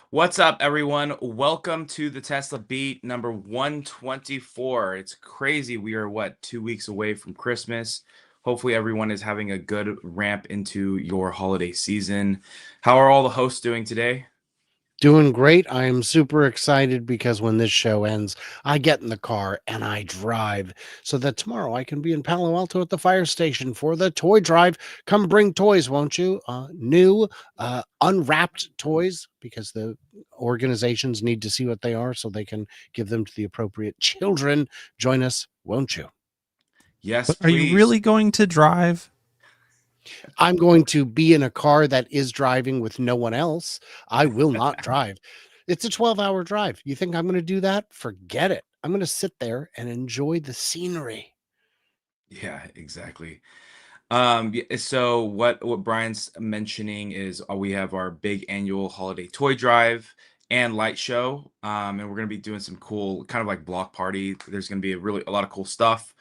What's up, everyone? Welcome to the Tesla Beat number 124. It's crazy. We are, 2 weeks away from Christmas. Hopefully, everyone is having a good ramp into your holiday season. How are all the hosts doing today? Doing great. I am super excited because when this show ends, I get in the car and I drive so that tomorrow I can be in Palo Alto at the fire station for the toy drive. Come bring toys, won't you? New, unwrapped toys because the organizations need to see what they are so they can give them to the appropriate children. Join us, won't you? Yes, But are you please. really going to drive? I'm going to be in a car that is driving with no one else. I will not drive. It's a 12-hour drive. You think I'm going to do that? Forget it. I'm going to sit there and enjoy the scenery. Yeah, exactly. So what Brian's mentioning is we have our big annual holiday toy drive and light show. And we're gonna be doing some cool kind of like block party. There's gonna be a lot of cool stuff.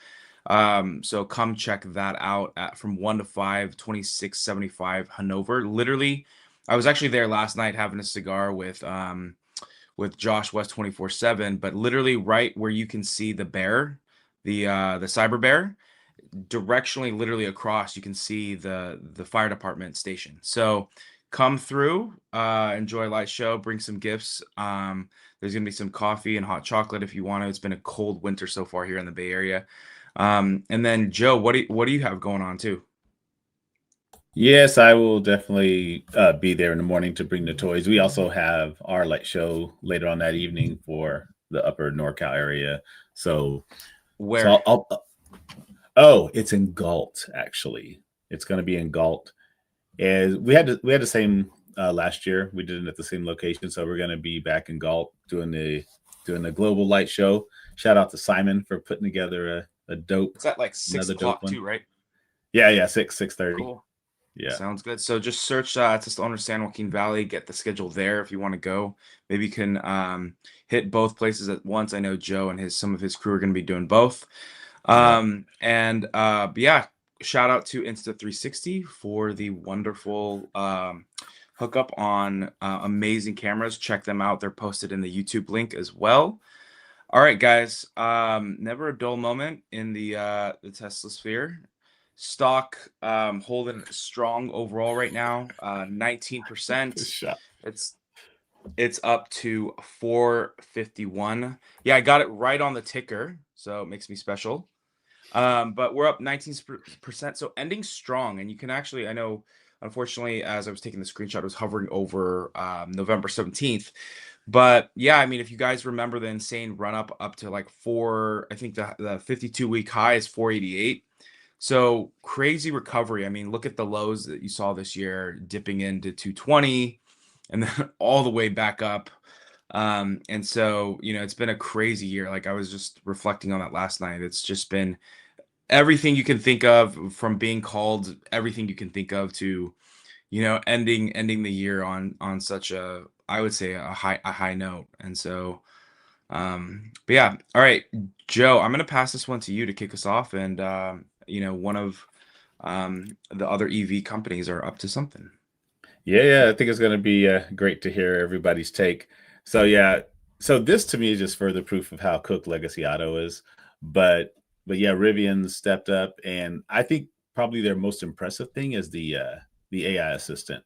So come check that out at from 1 to 5, 2675 Hanover. Literally, I was actually there last night having a cigar with Josh West 24/7, but literally right where you can see the bear, the cyber bear directionally literally across you can see the fire department station. So come through, enjoy a light show, bring some gifts. There's gonna be some coffee and hot chocolate if you want to. It's been a cold winter so far here in the Bay Area. And then Joe, what do you have going on too? Yes, I will definitely be there in the morning to bring the toys. We also have our light show later on that evening for the upper NorCal area. So, so Where? oh, it's in Galt actually. It's going to be in Galt, and we had the same last year. We did it at the same location, so we're going to be back in Galt doing the global light show. Shout out to Simon for putting together a dope It's at like six another dope o'clock one. too, right? Yeah, 6:30. Cool. Yeah. Sounds good. So just search Tesla Owner San Joaquin Valley, get the schedule there if you want to go. Maybe you can hit both places at once. I know Joe and some of his crew are going to be doing both. Yep. But yeah, shout out to Insta360 for the wonderful hookup on amazing cameras. Check them out. They're posted in the YouTube link as well. All right, guys. Never a dull moment in the Tesla sphere. Stock holding strong overall right now, 19%. Shot. It's up to 451. Yeah, I got it right on the ticker, so it makes me special. But we're up 19%, so ending strong. And you can actually, I know, unfortunately, as I was taking the screenshot, it was hovering over November 17th. But yeah, I mean, if you guys remember the insane run up to like I think the 52-week high is 488. So crazy recovery. I mean, look at the lows that you saw this year dipping into 220 and then all the way back up. And so, it's been a crazy year. Like I was just reflecting on that last night. It's just been everything you can think of from being called everything you can think of to, ending the year on such a, I would say a high note. And so, but yeah, all right, Joe, I'm gonna pass this one to you to kick us off. And one of the other EV companies are up to something. Yeah, I think it's going to be great to hear everybody's take. So yeah, so this to me is just further proof of how cooked Legacy Auto is. But but yeah, Rivian stepped up, and I think probably their most impressive thing is the AI assistant.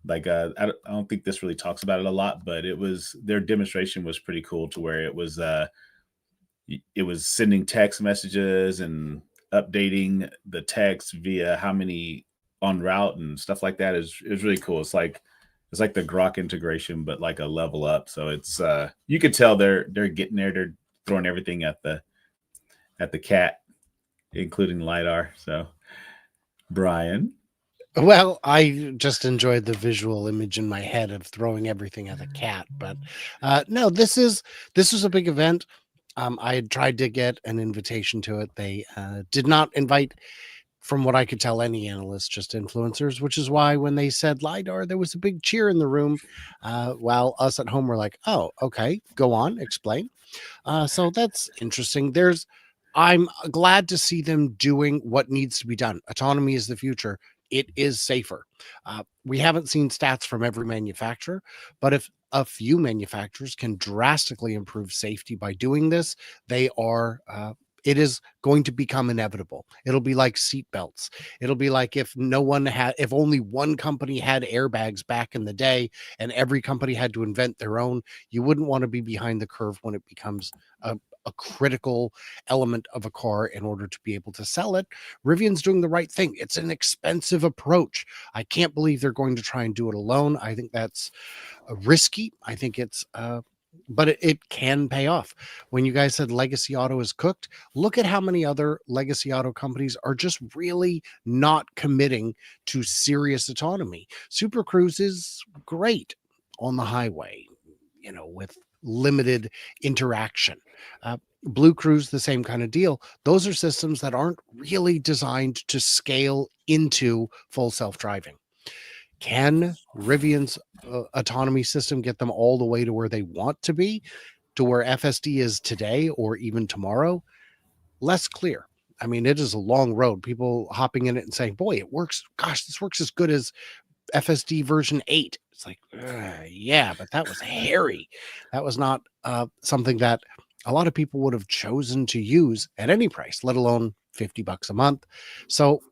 Like I don't think this really talks about it a lot, but it was their demonstration was pretty cool to where it was sending text messages and updating the text via how many on route and stuff like that is really cool. It's like the Grok integration, but like a level up. So it's you could tell they're getting there. They're throwing everything at the cat, including lidar. So Brian, Well, I just enjoyed the visual image in my head of throwing everything at a cat, but no, this is a big event. I had tried to get an invitation to it. They did not invite, from what I could tell, any analysts, just influencers, which is why when they said LiDAR, there was a big cheer in the room. While us at home were like, oh, okay, go on, explain. So that's interesting. I'm glad to see them doing what needs to be done. Autonomy is the future. it is safer. We haven't seen stats from every manufacturer, but if a few manufacturers can drastically improve safety by doing this, they are. It is going to become inevitable. It'll be like seat belts. It'll be like if only one company had airbags back in the day, and every company had to invent their own. You wouldn't want to be behind the curve when it becomes a critical element of a car in order to be able to sell it. Rivian's doing the right thing. It's an expensive approach. I can't believe they're going to try and do it alone. I think that's risky. I think it's but it can pay off. When you guys said legacy auto is cooked, look at how many other legacy auto companies are just really not committing to serious autonomy. Super Cruise is great on the highway, with limited interaction. Blue Cruise, the same kind of deal. Those are systems that aren't really designed to scale into full self-driving. Can Rivian's autonomy system get them all the way to where they want to be, to where FSD is today or even tomorrow? Less clear. I mean, it is a long road. People hopping in it and saying, boy, it works. Gosh, this works as good as FSD version 8. It's like, yeah, but that was hairy. That was not something that a lot of people would have chosen to use at any price, let alone $50 a month. So,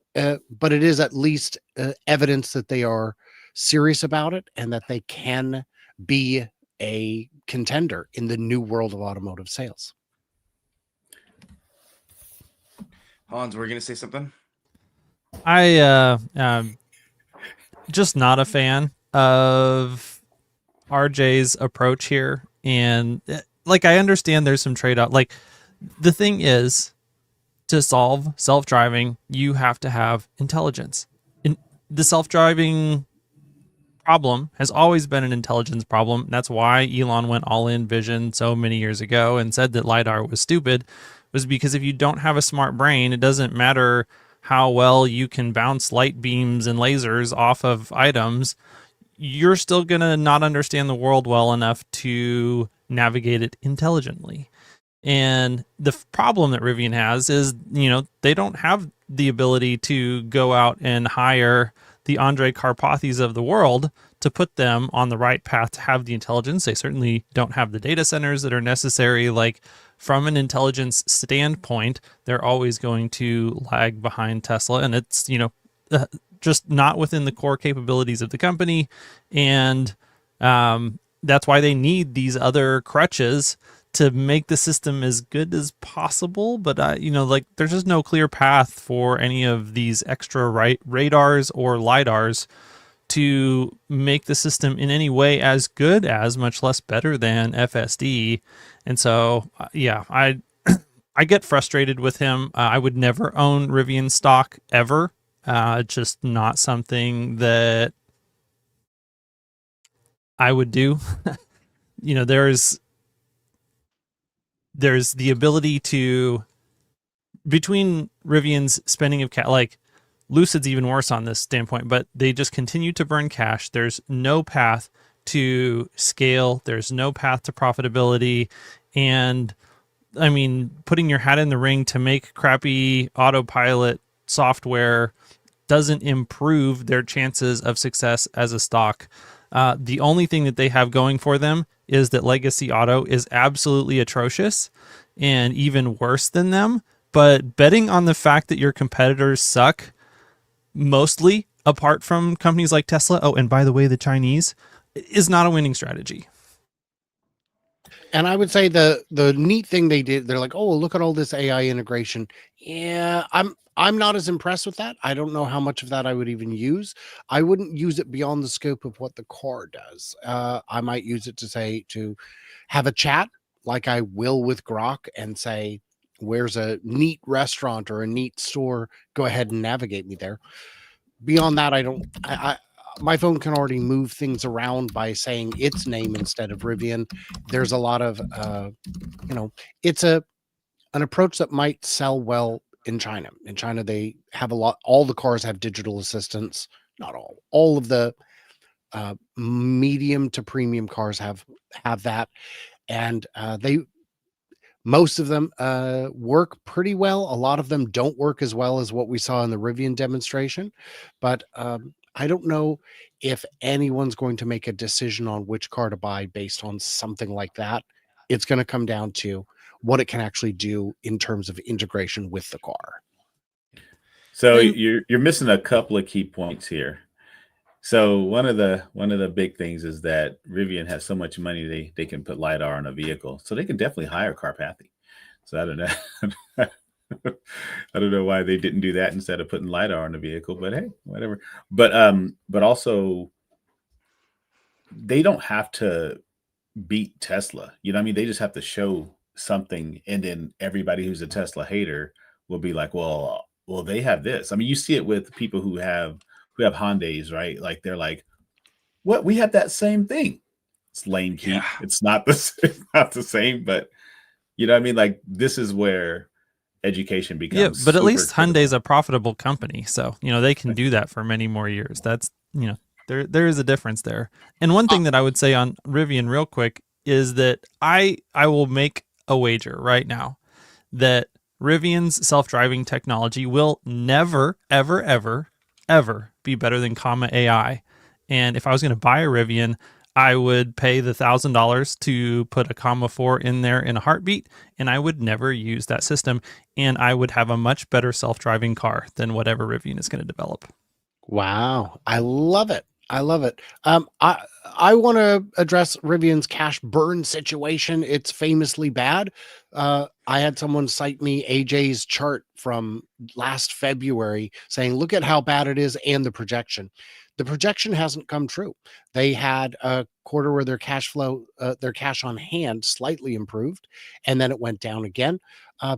but it is at least evidence that they are serious about it and that they can be a contender in the new world of automotive sales. Hans, we're going to say something? I just not a fan of RJ's approach here. And like, I understand there's some trade-off. Like, the thing is, to solve self-driving, you have to have intelligence. The self-driving problem has always been an intelligence problem. That's why Elon went all in vision so many years ago and said that LiDAR was stupid, was because if you don't have a smart brain, it doesn't matter how well you can bounce light beams and lasers off of items, you're still going to not understand the world well enough to navigate it intelligently. And the problem that Rivian has is, they don't have the ability to go out and hire the Andrei Karpathys of the world to put them on the right path to have the intelligence. They certainly don't have the data centers that are necessary. Like, from an intelligence standpoint, they're always going to lag behind Tesla, and it's, just not within the core capabilities of the company. And that's why they need these other crutches to make the system as good as possible. But, there's just no clear path for any of these extra radars or LiDARs to make the system in any way as good as, much less better than FSD. And so, yeah, I get frustrated with him. I would never own Rivian stock ever. Just not something that I would do. There's the ability to, between Rivian's spending of like, Lucid's even worse on this standpoint, but they just continue to burn cash. There's no path to scale. There's no path to profitability. And I mean, putting your hat in the ring to make crappy autopilot software doesn't improve their chances of success as a stock. The only thing that they have going for them is that legacy auto is absolutely atrocious and even worse than them. But betting on the fact that your competitors suck, mostly apart from companies like Tesla, oh, and by the way, the Chinese, is not a winning strategy. And I would say the neat thing they did, they're like, oh, look at all this AI integration. Yeah, I'm not as impressed with that. I don't know how much of that I would even use. I wouldn't use it beyond the scope of what the car does. I might use it to have a chat like I will with Grok and say, where's a neat restaurant or a neat store? Go ahead and navigate me there. Beyond that, my phone can already move things around by saying its name instead of Rivian. There's a lot of, it's an approach that might sell well in China. In China, they have all the cars have digital assistants. Not all of the medium to premium cars have that. And Most of them work pretty well. A lot of them don't work as well as what we saw in the Rivian demonstration. But I don't know if anyone's going to make a decision on which car to buy based on something like that. It's going to come down to what it can actually do in terms of integration with the car. So And you're missing a couple of key points here. So one of the big things is that Rivian has so much money they can put lidar on a vehicle, so they can definitely hire Carpathy. So I don't know. I don't know why they didn't do that instead of putting lidar on the vehicle, but hey, whatever. But also they don't have to beat Tesla. You know what I mean? They just have to show something, and then everybody who's a Tesla hater will be like, well, they have this. I mean, you see it with people who have Hyundais, right? Like they're like, what? We have that same thing. It's lame Yeah. keep. It's not the it's not the same, but you know what I mean? Like this is where education yeah, becomes but at super least Hyundai's critical. a profitable company, so they can do that for many more years. That's there is a difference there. And one thing that I would say on Rivian real quick is that I will make a wager right now that Rivian's self-driving technology will never, ever, ever, ever be better than Comma AI. And if I was going to buy a Rivian, I would pay the $1,000 to put a Comma 4 in there in a heartbeat, and I would never use that system. And I would have a much better self-driving car than whatever Rivian is going to develop. Wow, I love it. I love it. I want to address Rivian's cash burn situation. It's famously bad. I had someone cite me AJ's chart from last February saying, "Look at how bad it is and the projection." The projection hasn't come true. They had a quarter where their cash flow, their cash on hand, slightly improved, and then it went down again.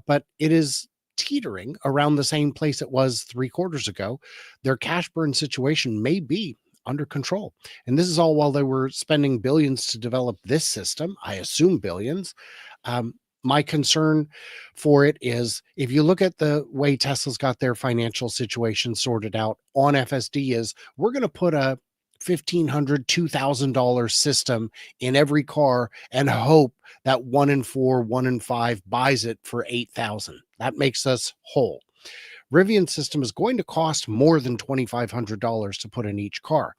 But it is teetering around the same place it was 3 quarters ago. Their cash burn situation may be under control. And this is all while they were spending billions to develop this system. I assume billions. Um, my concern for it is if you look at the way Tesla's got their financial situation sorted out on FSD is we're going to put a $1,500, $2,000 system in every car and hope that 1 in 4, 1 in 5 buys it for 8,000. That makes us whole. Rivian system is going to cost more than $2,500 to put in each car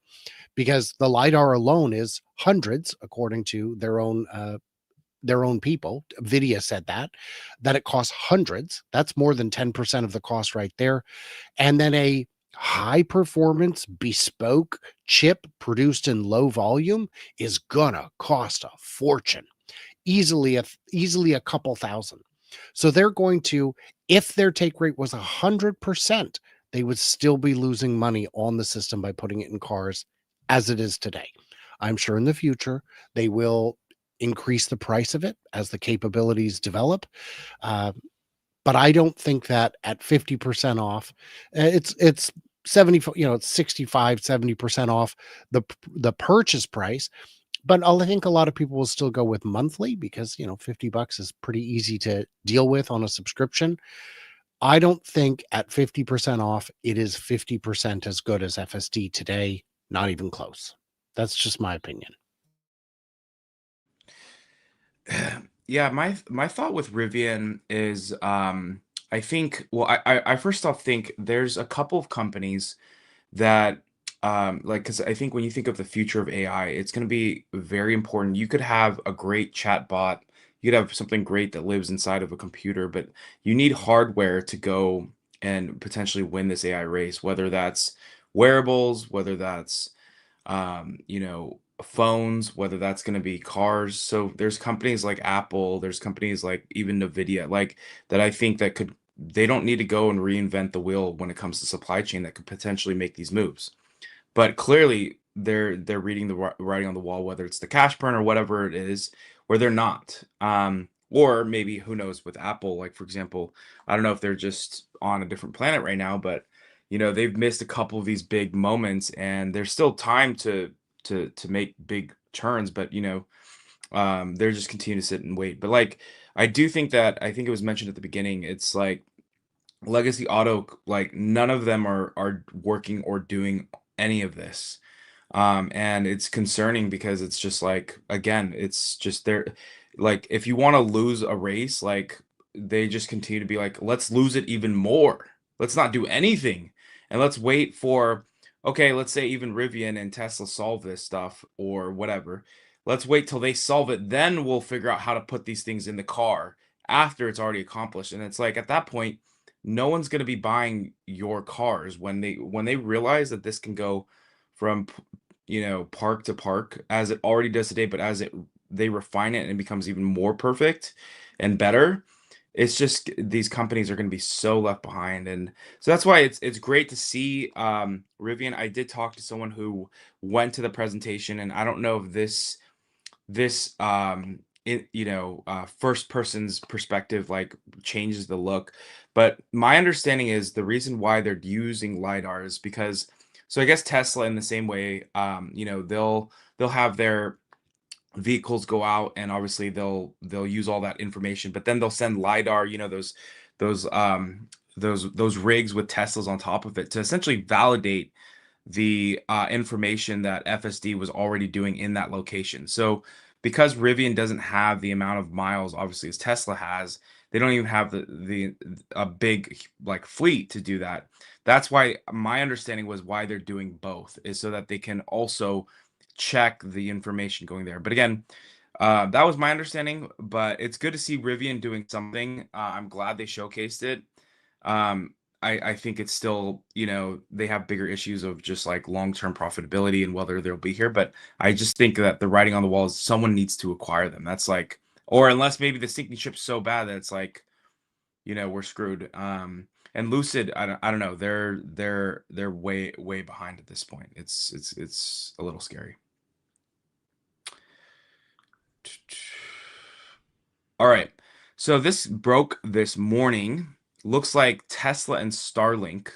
because the lidar alone is hundreds, according to their own people. Nvidia said that it costs hundreds. That's more than 10% of the cost right there. And then a high performance bespoke chip produced in low volume is gonna cost a fortune, easily a couple thousand. So they're going to, if their take rate was 100%, they would still be losing money on the system by putting it in cars as it is today. I'm sure in the future they will increase the price of it as the capabilities develop. Uh, but I don't think that at 50% off, it's 70, it's 65, 70% off the purchase price. But I think a lot of people will still go with monthly because, $50 is pretty easy to deal with on a subscription. I don't think at 50% off, it is 50% as good as FSD today. Not even close. That's just my opinion. Yeah, my thought with Rivian is I think well I first off think there's a couple of companies that like because I think when you think of the future of AI, it's going to be very important. You could have a great chat bot, you could have something great that lives inside of a computer, but you need hardware to go and potentially win this AI race, whether that's wearables, whether that's phones, whether that's going to be cars. So there's companies like Apple, there's companies like even Nvidia, like that I think that could they don't need to go and reinvent the wheel when it comes to supply chain that could potentially make these moves. But clearly they're reading the writing on the wall, whether it's the cash burn or whatever it is, where they're not. Or maybe who knows with Apple, like for example, I don't know if they're just on a different planet right now, but they've missed a couple of these big moments and there's still time to make big turns, but they're just continue to sit and wait. But like I do think that I think it was mentioned at the beginning, it's like legacy auto, like none of them are working or doing any of this. And it's concerning because it's just like again, it's just there. like if you want to lose a race, like they just continue to be like, let's lose it even more. Let's not do anything. And let's wait for, okay, let's say even Rivian and Tesla solve this stuff or whatever. Let's wait till they solve it. Then we'll figure out how to put these things in the car after it's already accomplished. And it's like at that point, no one's going to be buying your cars when they realize that this can go from park to park as it already does today, but as they refine it and it becomes even more perfect and better. It's just these companies are going to be so left behind, and so that's why it's great to see Rivian. I did talk to someone who went to the presentation, and I don't know if this first person's perspective like changes the look, but my understanding is the reason why they're using lidar is because, so I guess Tesla in the same way, they'll have their vehicles go out and obviously they'll use all that information, but then they'll send lidar, those those rigs with Teslas on top of it to essentially validate the information that FSD was already doing in that location. So because Rivian doesn't have the amount of miles obviously as Tesla has, they don't even have the a big like fleet to do that. That's why my understanding was why they're doing both is so that they can also check the information going there. But again, that was my understanding, but it's good to see Rivian doing something. I'm glad they showcased it. Um, I think it's still, they have bigger issues of just like long-term profitability and whether they'll be here. But I just think that the writing on the wall is someone needs to acquire them. That's like, or unless maybe the sinking ship's so bad that it's like, we're screwed. And Lucid, I don't know. They're way behind at this point. It's a little scary. All right. So this broke this morning. Looks like Tesla and Starlink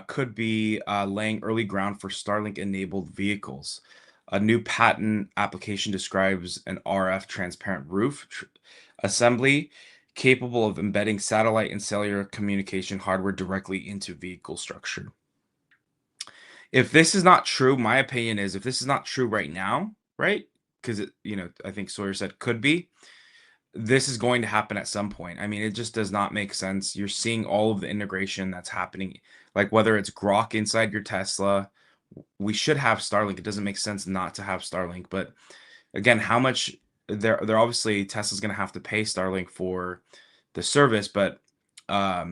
could be laying early ground for Starlink-enabled vehicles. A new patent application describes an RF transparent roof assembly capable of embedding satellite and cellular communication hardware directly into vehicle structure. If this is not true, my opinion is if this is not true right now, right? Because I think Sawyer said could be. This is going to happen at some point. I mean, it just does not make sense. You're seeing all of the integration that's happening, like whether it's Grok inside your Tesla. We should have Starlink. It doesn't make sense not to have Starlink. But again, how much they're obviously Tesla's going to have to pay Starlink for the service, but I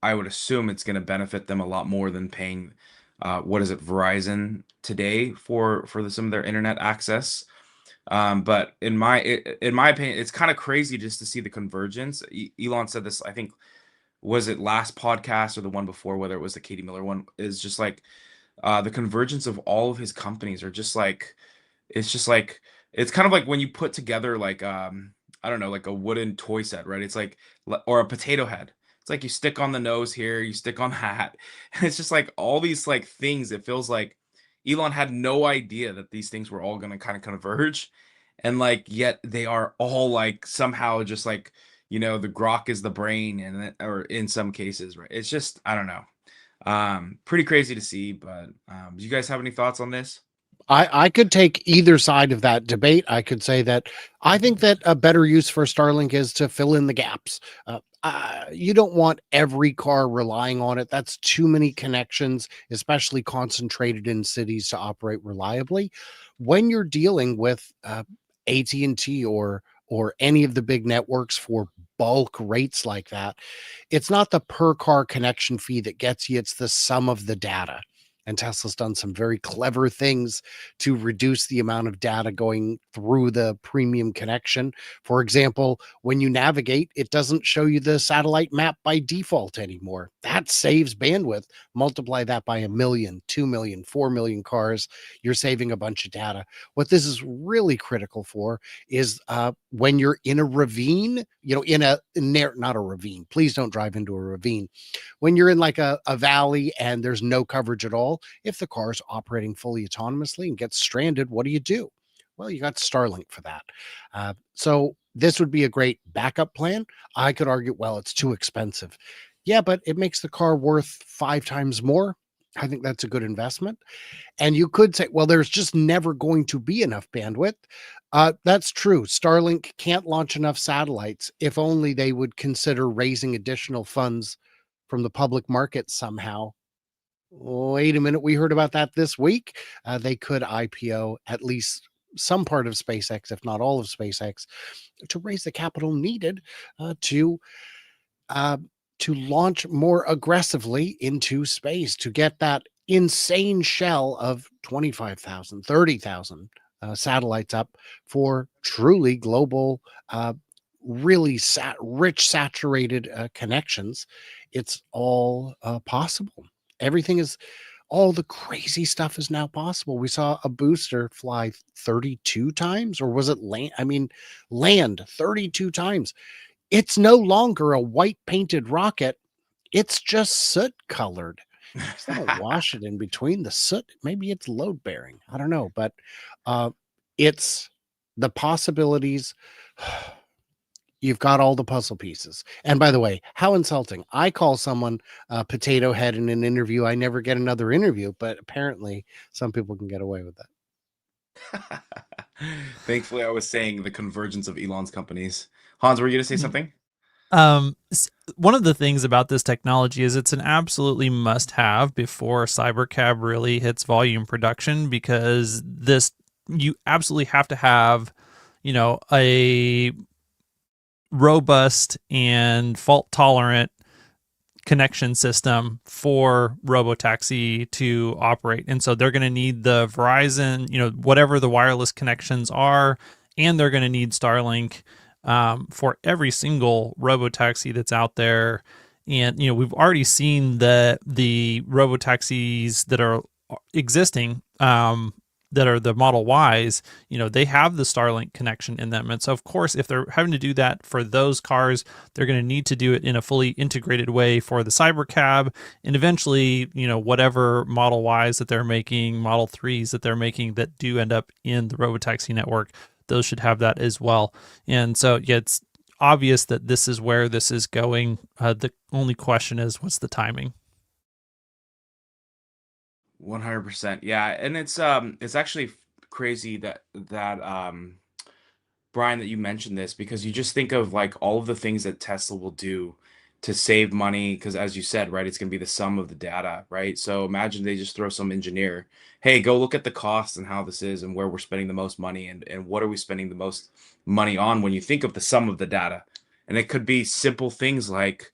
would assume it's going to benefit them a lot more than paying what is it, Verizon today for some of their internet access. But in my opinion, it's kind of crazy just to see the convergence. Elon said this, I think, was it last podcast or the one before, whether it was the Katie Miller one, is just like the convergence of all of his companies are just like, it's just like, it's kind of like when you put together like I don't know, like a wooden toy set, right? It's like, or a potato head. It's like you stick on the nose here, you stick on the hat. And it's just like all these like things. It feels like Elon had no idea that these things were all going to kind of converge. And like, yet they are all like somehow just like, the Grok is the brain or in some cases, right? It's just, I don't know. Pretty crazy to see, but do you guys have any thoughts on this? I could take either side of that debate. I could say that I think that a better use for Starlink is to fill in the gaps. You don't want every car relying on it. That's too many connections, especially concentrated in cities to operate reliably. When you're dealing with AT&T or any of the big networks for bulk rates like that, it's not the per car connection fee that gets you, it's the sum of the data. And Tesla's done some very clever things to reduce the amount of data going through the premium connection. For example, when you navigate, it doesn't show you the satellite map by default anymore. That saves bandwidth. Multiply that by 1 million, 2 million, 4 million cars. You're saving a bunch of data. What this is really critical for is when you're in a ravine, not a ravine. Please don't drive into a ravine. When you're in like a valley and there's no coverage at all, if the car is operating fully autonomously and gets stranded, what do? Well, you got Starlink for that. So this would be a great backup plan. I could argue, well, it's too expensive. Yeah, but it makes the car worth 5 times more. I think that's a good investment. And you could say, well, there's just never going to be enough bandwidth. That's true. Starlink can't launch enough satellites. If only they would consider raising additional funds from the public market somehow. Wait a minute. We heard about that this week. They could IPO at least some part of SpaceX, if not all of SpaceX, to raise the capital needed to uh, launch more aggressively into space, to get that insane shell of 25,000, 30,000 satellites up for truly global, really rich, saturated connections. It's all possible. Everything is, all the crazy stuff is now possible. We saw a booster fly 32 times, or was it land? I mean, land 32 times. It's no longer a white painted rocket. It's just soot colored. Because they don't wash it in between the soot. Maybe it's load bearing. I don't know. But it's the possibilities. You've got all the puzzle pieces. And by the way, how insulting. I call someone a potato head in an interview. I never get another interview, but apparently some people can get away with that. Thankfully, I was saying the convergence of Elon's companies. Hans, were you going to say something? One of the things about this technology is it's an absolutely must-have before Cybercab really hits volume production, because this, you absolutely have to have, a robust and fault-tolerant connection system for robotaxi to operate. And so they're going to need the Verizon, whatever the wireless connections are, and they're going to need Starlink for every single robotaxi that's out there. And we've already seen the robotaxis that are existing, that are the Model Ys, they have the Starlink connection in them. And so, of course, if they're having to do that for those cars, they're going to need to do it in a fully integrated way for the Cybercab. And eventually, whatever Model Ys that they're making, Model 3s that they're making that do end up in the robotaxi network, those should have that as well. And so, yeah, it's obvious that this is where this is going. The only question is, what's the timing? 100%. Yeah, and it's actually crazy that Brian, that you mentioned this, because you just think of like all of the things that Tesla will do to save money, because as you said, right, it's going to be the sum of the data, right? So imagine they just throw some engineer, hey, go look at the costs and how this is and where we're spending the most money, and what are we spending the most money on when you think of the sum of the data. And it could be simple things like,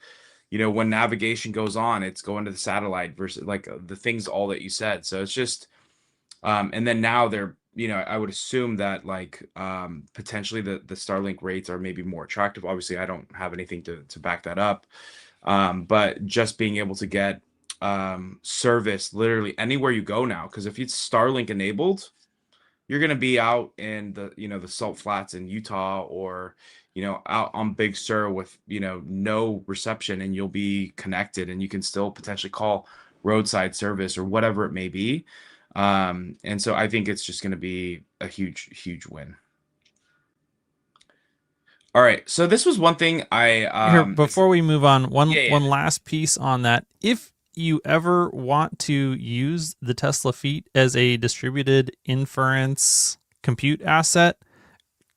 when navigation goes on, it's going to the satellite versus like the things all that you said. So it's just and then now they're, I would assume that like potentially the Starlink rates are maybe more attractive. Obviously, I don't have anything to back that up. But just being able to get service literally anywhere you go now, because if it's Starlink enabled, you're going to be out in the, the salt flats in Utah, or out on Big Sur with no reception, and you'll be connected, and you can still potentially call roadside service or whatever it may be. And so I think it's just going to be a huge win. All right, so this was one thing Here, before we move on, one Yeah. last piece on that. If you ever want to use the Tesla Feet as a distributed inference compute asset,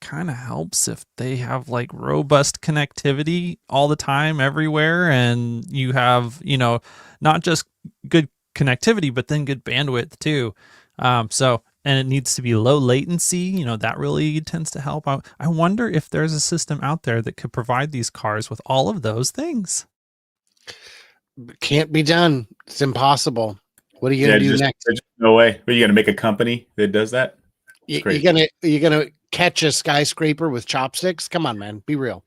kind of helps if they have like robust connectivity all the time everywhere, and you have, not just good connectivity, but then good bandwidth too. And it needs to be low latency. That really tends to help out. I wonder if there's a system out there that could provide these cars with all of those things. Can't be done. It's impossible. What are you going to do next? No way. Are you going to make a company that does that? You're gonna catch a skyscraper with chopsticks? Come on, man. Be real.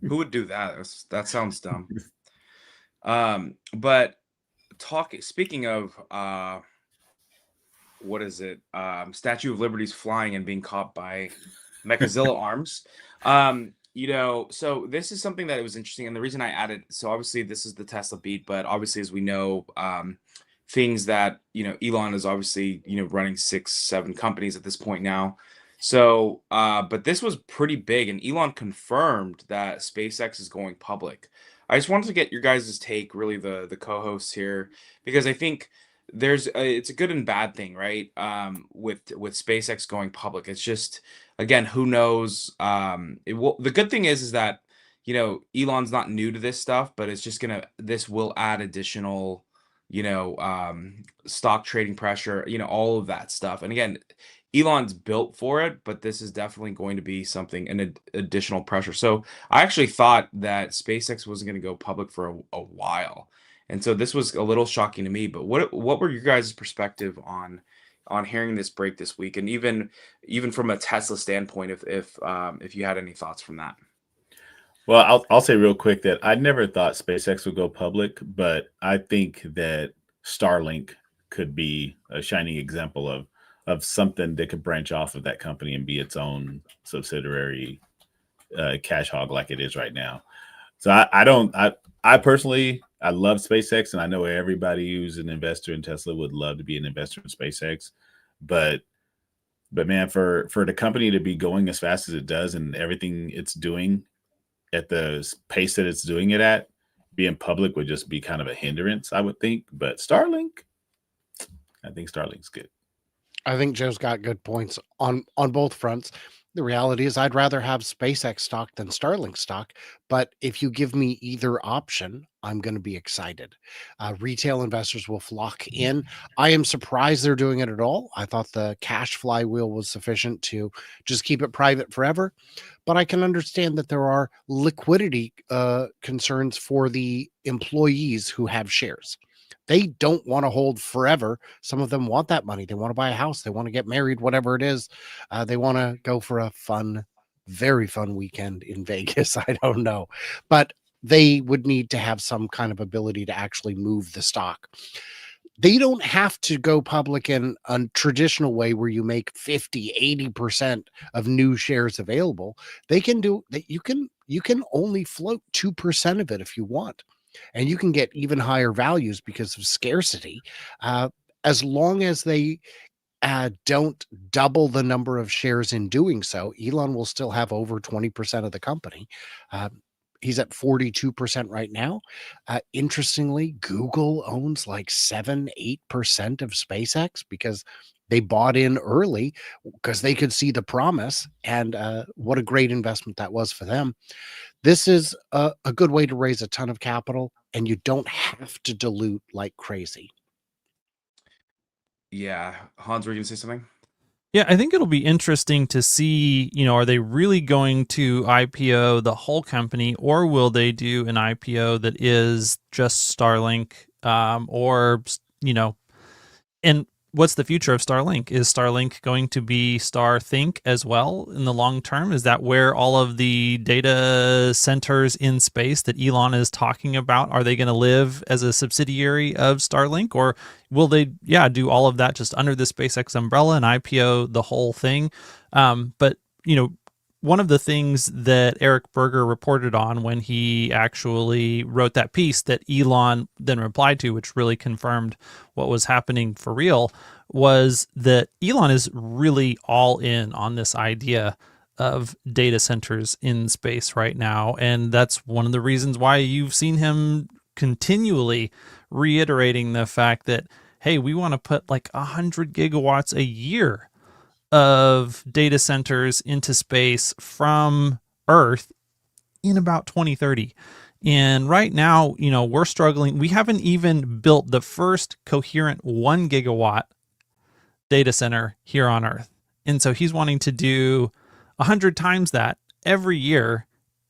Who would do that? That sounds dumb. But speaking of what is it? Statue of Liberty's flying and being caught by Mechazilla arms. So this is something that it was interesting, and the reason I added, so obviously this is the Tesla beat, but obviously, as we know, things that Elon is obviously running 6-7 companies at this point now. So but this was pretty big, and Elon confirmed that SpaceX is going public. I just wanted to get your guys' take, really the co-hosts here, because I think it's a good and bad thing, right? With SpaceX going public, it's just, again, who knows? The good thing is that Elon's not new to this stuff, but this will add additional, stock trading pressure, all of that stuff. And again, Elon's built for it, but this is definitely going to be additional pressure. So I actually thought that SpaceX wasn't going to go public for a while. And so this was a little shocking to me, but what were your guys' perspective on hearing this break this week, and even from a Tesla standpoint, if you had any thoughts from that? Well, I'll say real quick that I never thought SpaceX would go public, but I think that Starlink could be a shining example of something that could branch off of that company and be its own subsidiary cash hog like it is right now. So I personally, I love SpaceX, and I know everybody who's an investor in Tesla would love to be an investor in SpaceX, but man, for the company to be going as fast as it does and everything it's doing at the pace that it's doing it at, being public would just be kind of a hindrance, I would think. But Starlink, I think Starlink's good. I think Joe's got good points on both fronts. The reality is I'd rather have SpaceX stock than Starlink stock, but if you give me either option, I'm going to be excited. Retail investors will flock in. I am surprised they're doing it at all. I thought the cash flywheel was sufficient to just keep it private forever, but I can understand that there are liquidity concerns for the employees who have shares. They don't want to hold forever. Some of them want that money. They want to buy a house. They want to get married, whatever it is. They want to go for a very fun weekend in Vegas. I don't know. But they would need to have some kind of ability to actually move the stock. They don't have to go public in a traditional way where you make 50, 80% of new shares available. They can do that. You can only float 2% of it if you want. And you can get even higher values because of scarcity, as long as they don't double the number of shares in doing so. Elon will still have over 20% of the company. He's at 42% right now. Interestingly, Google owns like 7-8% of SpaceX because they bought in early because they could see the promise, and what a great investment that was for them. This is a good way to raise a ton of capital, and you don't have to dilute like crazy. Yeah, Hans, were you gonna say something? Yeah, I think it'll be interesting to see, are they really going to IPO the whole company, or will they do an IPO that is just Starlink, or, and what's the future of Starlink? Is Starlink going to be Starthink as well in the long term? Is that where all of the data centers in space that Elon is talking about, are they going to live as a subsidiary of Starlink, or will they, do all of that just under the SpaceX umbrella and IPO the whole thing? But, one of the things that Eric Berger reported on when he actually wrote that piece that Elon then replied to, which really confirmed what was happening for real, was that Elon is really all in on this idea of data centers in space right now. And that's one of the reasons why you've seen him continually reiterating the fact that, hey, we want to put like 100 gigawatts a year of data centers into space from Earth in about 2030. And right now, we're struggling. We haven't even built the first coherent 1 gigawatt data center here on Earth. And so he's wanting to do 100 times that every year,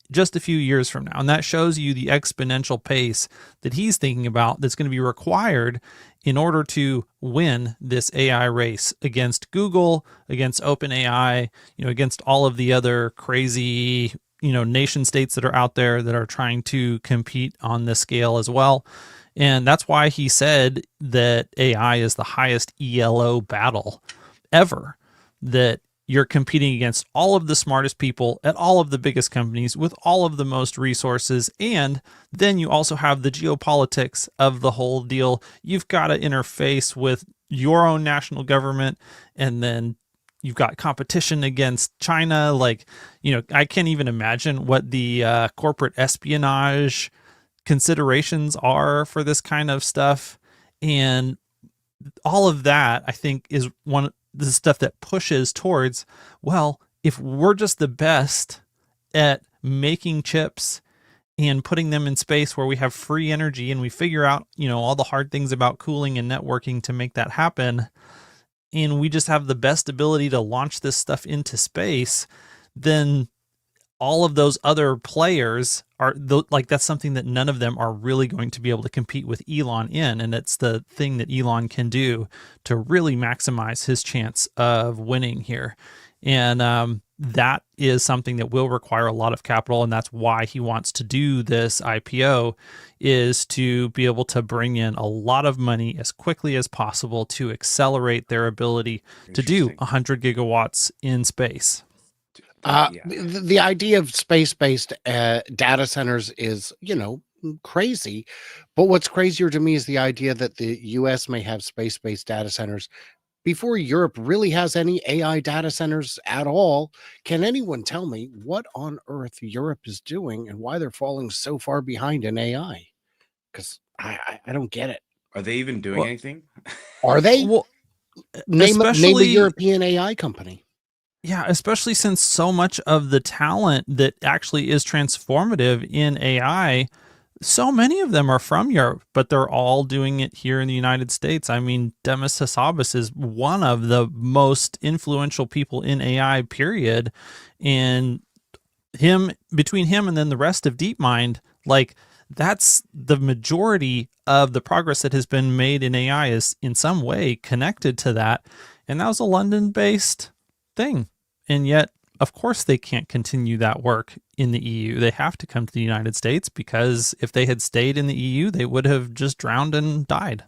just a few years from now. And that shows you the exponential pace that he's thinking about that's going to be required in order to win this AI race against Google, against OpenAI, against all of the other crazy, nation states that are out there that are trying to compete on this scale as well. And that's why he said that AI is the highest ELO battle ever, that you're competing against all of the smartest people at all of the biggest companies with all of the most resources. And then you also have the geopolitics of the whole deal. You've got to interface with your own national government, and then you've got competition against China. Like, I can't even imagine what the corporate espionage considerations are for this kind of stuff. And all of that, I think, is one of the stuff that pushes towards, well, if we're just the best at making chips and putting them in space where we have free energy and we figure out, all the hard things about cooling and networking to make that happen, and we just have the best ability to launch this stuff into space, then all of those other players are like, that's something that none of them are really going to be able to compete with Elon in. And it's the thing that Elon can do to really maximize his chance of winning here. And that is something that will require a lot of capital. And that's why he wants to do this IPO, is to be able to bring in a lot of money as quickly as possible to accelerate their ability to do 100 gigawatts in space. The idea of space-based data centers is, crazy. But what's crazier to me is the idea that the US may have space-based data centers before Europe really has any AI data centers at all. Can anyone tell me what on earth Europe is doing and why they're falling so far behind in AI? Because I don't get it. Are they even doing anything? Are they? Well, name a especially European AI company. Yeah, especially since so much of the talent that actually is transformative in AI, so many of them are from Europe, but they're all doing it here in the United States. I mean, Demis Hassabis is one of the most influential people in AI, period. And between him and then the rest of DeepMind, like, that's the majority of the progress that has been made in AI is in some way connected to that. And that was a London-based thing. And yet, of course, they can't continue that work in the EU. They have to come to the United States, because if they had stayed in the EU, they would have just drowned and died.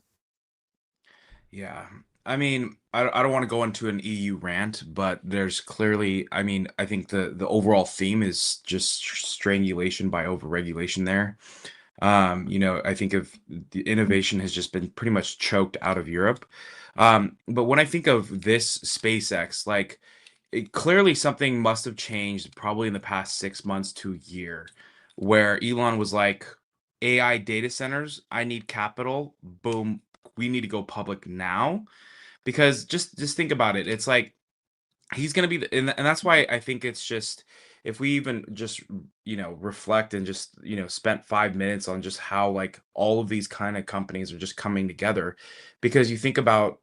Yeah. I mean, I don't want to go into an EU rant, but there's clearly, I mean, I think the overall theme is just strangulation by overregulation there. I think of the innovation has just been pretty much choked out of Europe. But when I think of this SpaceX, like, clearly something must have changed probably in the past 6 months to a year, where Elon was like, AI data centers, I need capital. Boom, we need to go public now. Because just think about it. It's like he's going to be and that's why I think it's just, if we even just reflect and just spent 5 minutes on just how, like, all of these kind of companies are just coming together, because you think about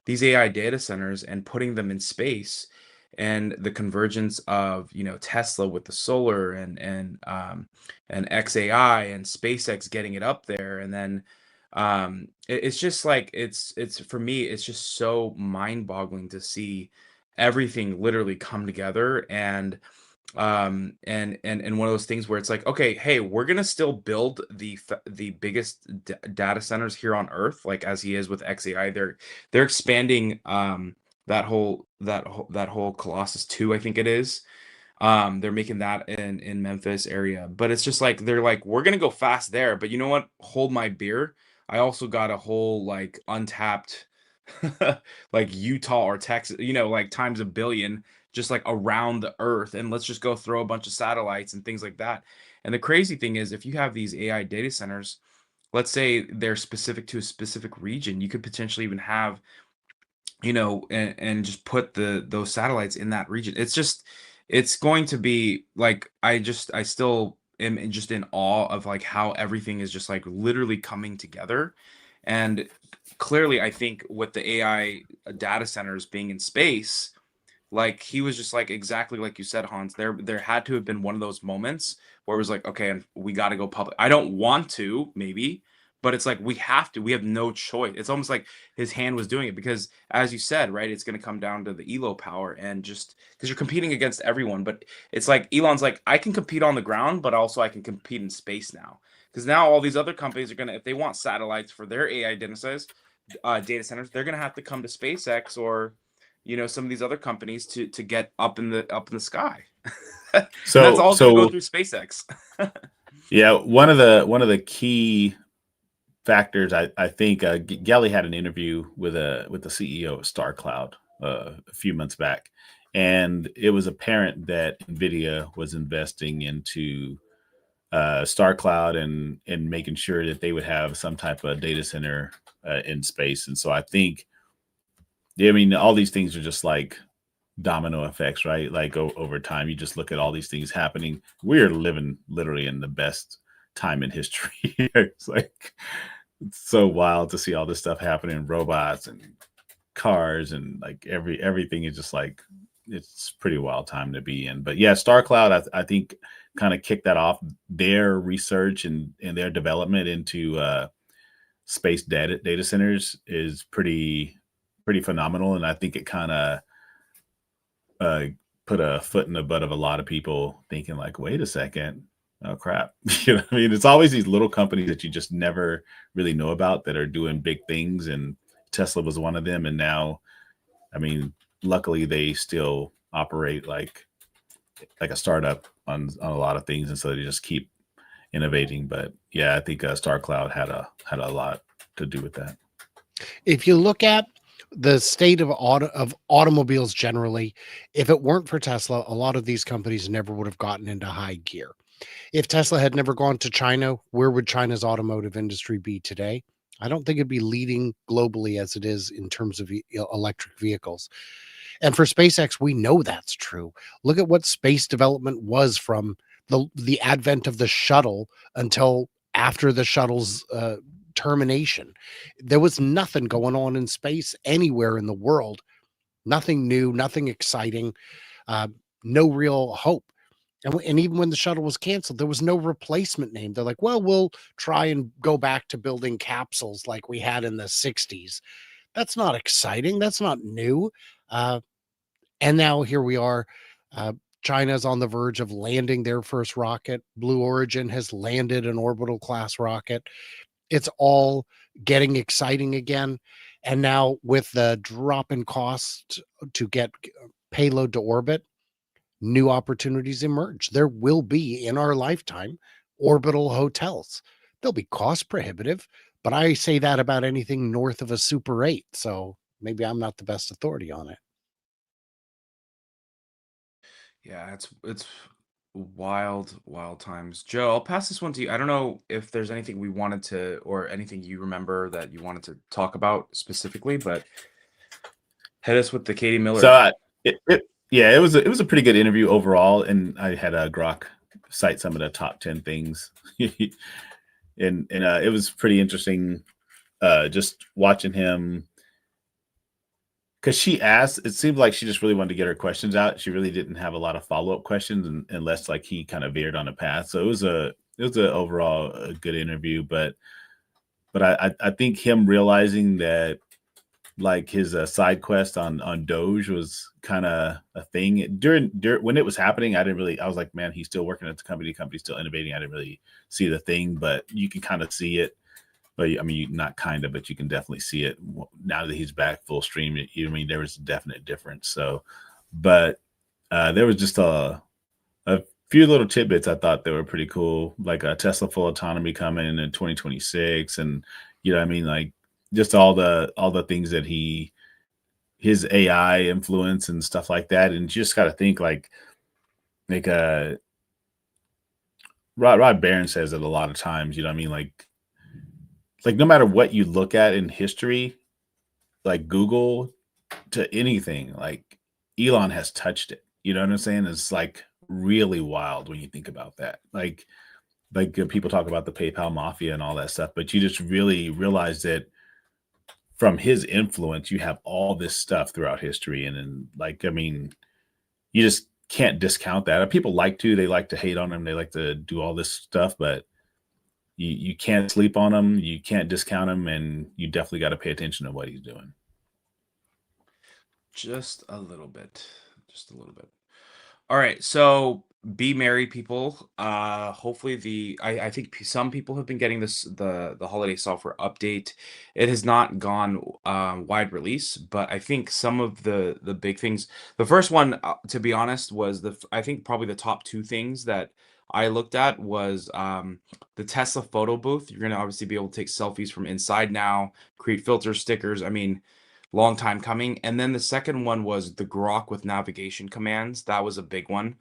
these AI data centers and putting them in space, and the convergence of Tesla with the solar, and XAI and SpaceX getting it up there, and then it's just like, it's for me, it's just so mind-boggling to see everything literally come together. And one of those things where it's like, okay, hey, we're gonna still build the biggest data centers here on Earth, like as he is with XAI. They're expanding that whole Colossus 2, I think it is. They're making that in Memphis area, but it's just like, they're like, we're gonna go fast there, but you know what? Hold my beer. I also got a whole, like, untapped like Utah or Texas, like times a billion, just like around the earth, and let's just go throw a bunch of satellites and things like that. And the crazy thing is, if you have these AI data centers, let's say they're specific to a specific region, you could potentially even have, and just put those satellites in that region. It's going to be like, I still am just in awe of, like, how everything is just, like, literally coming together. And clearly, I think with the AI data centers being in space, like, he was just like, exactly like you said, Hans, there had to have been one of those moments where it was like, okay, and we got to go public. I don't want to, maybe, but it's like, we have to. We have no choice. It's almost like his hand was doing it, because, as you said, right, it's going to come down to the elo power, and just because you're competing against everyone. But it's like, Elon's like, I can compete on the ground, but also I can compete in space now, because now all these other companies are going to, if they want satellites for their AI data centers, they're going to have to come to SpaceX, or some of these other companies to get up in the sky. So that's all going to go through SpaceX. Yeah, one of the key factors, I think, Gelly had an interview with the CEO of StarCloud a few months back, and it was apparent that NVIDIA was investing into StarCloud and making sure that they would have some type of data center in space. And so I think, I mean, all these things are just like domino effects, right? Like over time, you just look at all these things happening. We're living literally in the best time in history. It's like, it's so wild to see all this stuff happening, robots and cars, and like everything is just like, it's pretty wild time to be in. But yeah, StarCloud, I think kind of kicked that off. Their research and their development into space data centers is pretty phenomenal, and I think it kind of uh, put a foot in the butt of a lot of people thinking like, wait a second, oh crap. You know what I mean? It's always these little companies that you just never really know about that are doing big things, and Tesla was one of them. And now, I mean, luckily they still operate like a startup on a lot of things, and so they just keep innovating. But yeah, I think StarCloud had a lot to do with that. If you look at the state of automobiles generally, if it weren't for Tesla, a lot of these companies never would have gotten into high gear. If Tesla had never gone to China, where would China's automotive industry be today? I don't think it'd be leading globally as it is in terms of electric vehicles. And for SpaceX, we know that's true. Look at what space development was from the advent of the shuttle until after the shuttle's termination. There was nothing going on in space anywhere in the world. Nothing new, nothing exciting, uh, no real hope. And even when the shuttle was canceled, there was no replacement name. They're like, well, we'll try and go back to building capsules like we had in the 60s. That's not exciting. That's not new. Uh, and now here we are. Uh, China's on the verge of landing their first rocket. Blue Origin has landed an orbital class rocket. It's all getting exciting again. And now with the drop in cost to get payload to orbit, new opportunities emerge. There will be in our lifetime orbital hotels. They'll be cost prohibitive, but I say that about anything north of a Super 8. So maybe I'm not the best authority on it. Yeah, it's wild times. Joe, I'll pass this one to you. I don't know if there's anything we wanted to, or anything you remember that you wanted to talk about specifically, but hit us with the Katie Miller. So yeah, it was a pretty good interview overall, and I had Grok cite some of the top 10 things, and it was pretty interesting just watching him, because she asked, it seemed like she just really wanted to get her questions out. She really didn't have a lot of follow-up questions, unless like he kind of veered on a path. So it was a overall a good interview, but I think him realizing that like his side quest on Doge was kind of a thing during when it was happening. I was like, man, he's still working at the company's still innovating. I didn't really see the thing, but you can kind of see it. But I mean, not kind of, but you can definitely see it now that he's back full stream. I mean, there was a definite difference. So, but there was just a few little tidbits I thought they were pretty cool, like a Tesla full autonomy coming in 2026, and I mean, like just all the things that his AI influence and stuff like that. And you just got to think like Rod Barron says it a lot of times. You know what I mean? Like no matter what you look at in history, like Google to anything, like Elon has touched it. You know what I'm saying? It's like really wild when you think about that. Like people talk about the PayPal mafia and all that stuff, but you just really realize that from his influence, you have all this stuff throughout history. And then like, I mean, you just can't discount that. People they like to hate on him. They like to do all this stuff, but you can't sleep on him. You can't discount him. And you definitely got to pay attention to what he's doing. Just a little bit. All right, so be merry, people. Hopefully I think some people have been getting the holiday software update. It has not gone wide release, but I think some of the big things. The first one, to be honest, was I think probably the top two things that I looked at was the Tesla photo booth. You're gonna obviously be able to take selfies from inside now, create filter stickers. I mean, long time coming. And then the second one was the Grok with navigation commands. That was a big one.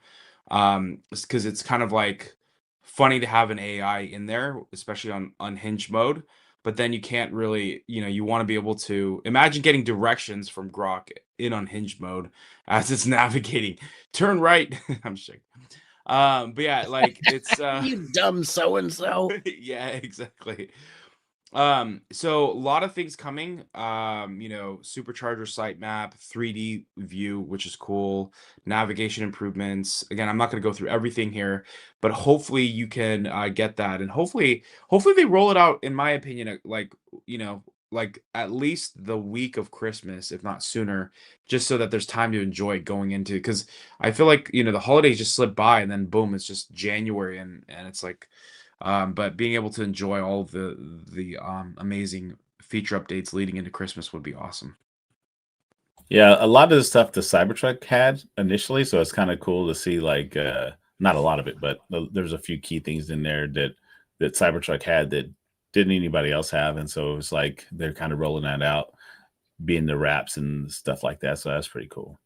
Because it's kind of like funny to have an AI in there, especially on unhinged mode. But then you can't really, you want to be able to imagine getting directions from Grok in unhinged mode as it's navigating. Turn right. I'm just joking. But yeah, like it's You dumb so and so. yeah, exactly. So a lot of things coming. Supercharger site map, 3D view, which is cool. Navigation improvements. Again, I'm not going to go through everything here, but hopefully you can get that, and hopefully they roll it out. In my opinion, like at least the week of Christmas, if not sooner, just so that there's time to enjoy it going into. Because I feel like the holidays just slip by, and then boom, it's just January, and it's like. But being able to enjoy all of the amazing feature updates leading into Christmas would be awesome. Yeah, a lot of the stuff the Cybertruck had initially, so it's kind of cool to see like not a lot of it, but there's a few key things in there that Cybertruck had that didn't anybody else have, and so it was like they're kind of rolling that out, being the wraps and stuff like that. So that's pretty cool.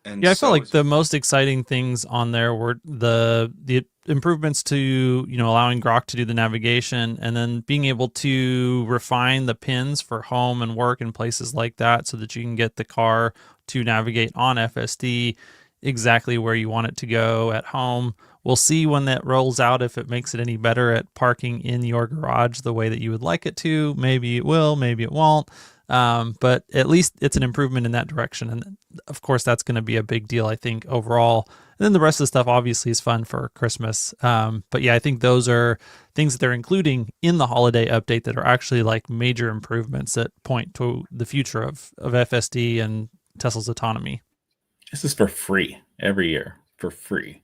And Yeah, I felt so like the most exciting things on there were the improvements to allowing Grok to do the navigation, and then being able to refine the pins for home and work and places like that, so that you can get the car to navigate on FSD exactly where you want it to go at home. We'll see when that rolls out if it makes it any better at parking in your garage the way that you would like it to. Maybe it will, maybe it won't. But at least it's an improvement in that direction. And of course, that's going to be a big deal, I think, overall. And then the rest of the stuff obviously is fun for Christmas. But yeah, I think those are things that they're including in the holiday update that are actually like major improvements that point to the future of FSD and Tesla's autonomy. This is for free every year, for free.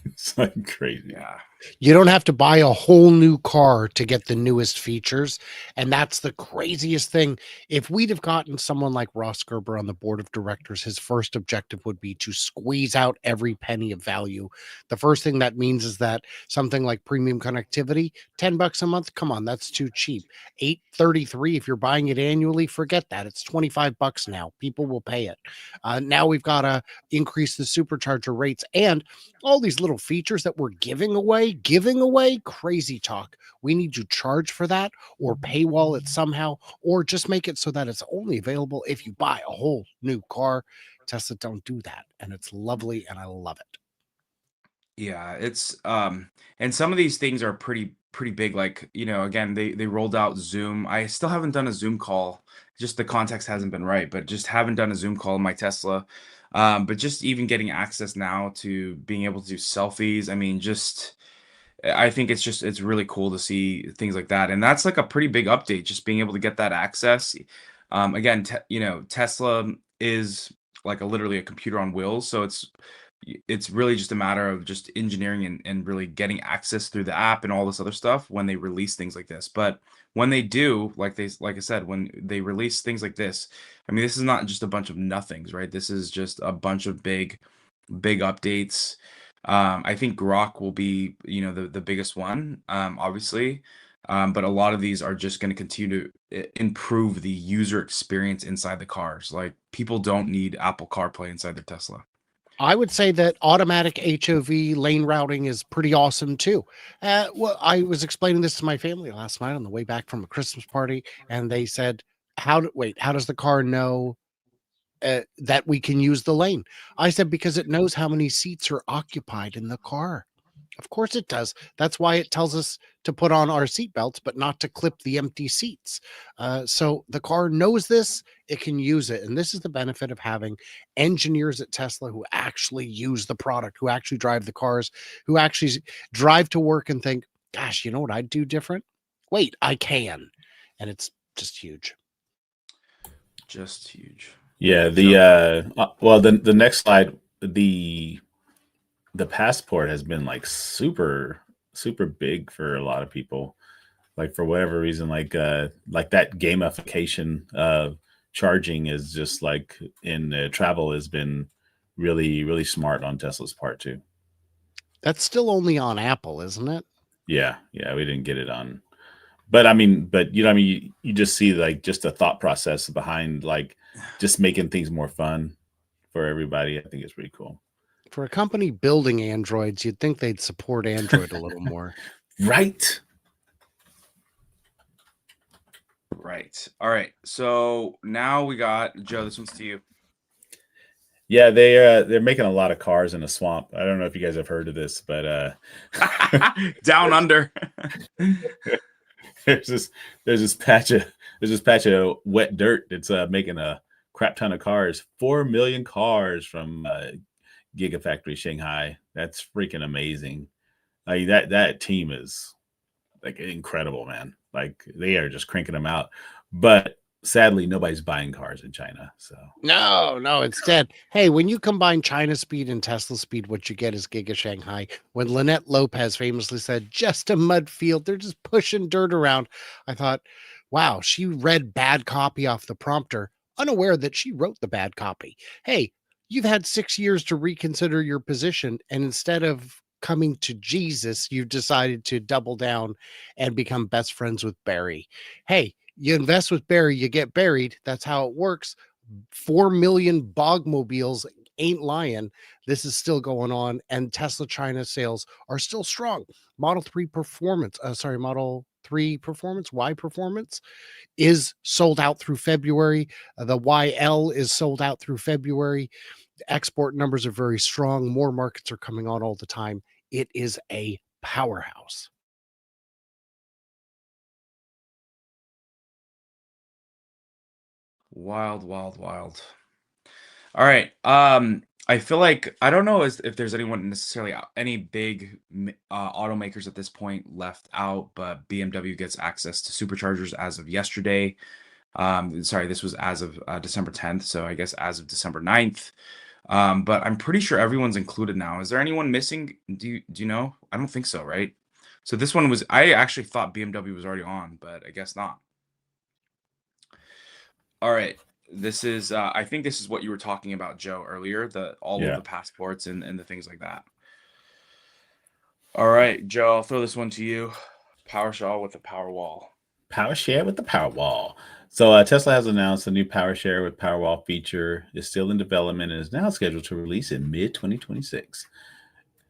It's like crazy. Yeah. You don't have to buy a whole new car to get the newest features. And that's the craziest thing. If we'd have gotten someone like Ross Gerber on the board of directors, his first objective would be to squeeze out every penny of value. The first thing that means is that something like premium connectivity, $10 a month, come on, that's too cheap. $833 if you're buying it annually, forget that. It's $25 now. People will pay it. Now we've got to increase the supercharger rates and all these little features that we're giving away, crazy talk. We need to charge for that or paywall it somehow, or just make it so that it's only available if you buy a whole new car. Tesla don't do that, and it's lovely, and I love it. Yeah, it's and some of these things are pretty big. Like, again, they rolled out Zoom. I still haven't done a Zoom call. Just the context hasn't been right, but just haven't done a Zoom call in my Tesla. But just even getting access now to being able to do selfies. I mean, I think it's really cool to see things like that. And that's like a pretty big update, just being able to get that access. Again, Tesla is like literally a computer on wheels. So it's really just a matter of just engineering and really getting access through the app and all this other stuff when they release things like this. But when they do, like I said, when they release things like this, I mean, this is not just a bunch of nothings, right? This is just a bunch of big updates. I think Grok will be, the biggest one, obviously. But a lot of these are just going to continue to improve the user experience inside the cars. Like, people don't need Apple CarPlay inside their Tesla. I would say that automatic HOV lane routing is pretty awesome too. Well, I was explaining this to my family last night on the way back from a Christmas party, and they said, how does the car know that we can use the lane? I said, because it knows how many seats are occupied in the car. Of course it does. That's why it tells us to put on our seatbelts, but not to clip the empty seats. So the car knows this, it can use it. And this is the benefit of having engineers at Tesla who actually use the product, who actually drive the cars, who actually drive to work and think, gosh, you know what I'd do different? Wait, I can. And it's just huge. Just huge. Yeah, the next slide, the passport has been like super big for a lot of people, like for whatever reason, like that gamification of charging is just like in travel has been really smart on Tesla's part too. That's still only on Apple, isn't it? Yeah, we didn't get it on, but I mean, you just see like just the thought process behind like just making things more fun for everybody. I think it's pretty cool. For a company building androids, you'd think they'd support Android a little more. Right. Right. All right. So now we got Joe. This one's to you. Yeah, they're making a lot of cars in a swamp. I don't know if you guys have heard of this, but Down under. there's this patch of wet dirt that's making a crap ton of cars. 4 million cars from Gigafactory Shanghai. That's freaking amazing. Like that team is like incredible, man. Like they are just cranking them out. But sadly, nobody's buying cars in China. So No, instead, hey, when you combine China speed and Tesla speed, what you get is Giga Shanghai. When Lynette Lopez famously said, just a mud field, they're just pushing dirt around. I thought, wow, she read bad copy off the prompter, unaware that she wrote the bad copy. Hey, you've had 6 years to reconsider your position, and instead of coming to Jesus, you've decided to double down and become best friends with Barry. Hey, you invest with Barry, you get buried. That's how it works. 4 million bogmobiles ain't lying. This is still going on, and Tesla China sales are still strong. Model 3 performance, Model 3 performance, Y performance is sold out through February. The YL is sold out through February. The export numbers are very strong. More markets are coming on all the time. It is a powerhouse. Wild, wild, wild. All right. I feel like I don't know if there's anyone necessarily any big automakers at this point left out, but BMW gets access to superchargers as of yesterday. Sorry, this was as of December 10th, so I guess as of December 9th. But I'm pretty sure everyone's included now. Is there anyone missing? Do you know? I don't think so, right? So this one was I actually thought BMW was already on, but I guess not. All right. This is I think this is what you were talking about, Joe, earlier, all of the passports and the things like that. All right, Joe, I'll throw this one to you. Powershare with the Powerwall. Powershare with the Powerwall. So Tesla has announced a new Powershare with Powerwall feature is still in development and is now scheduled to release in mid-2026.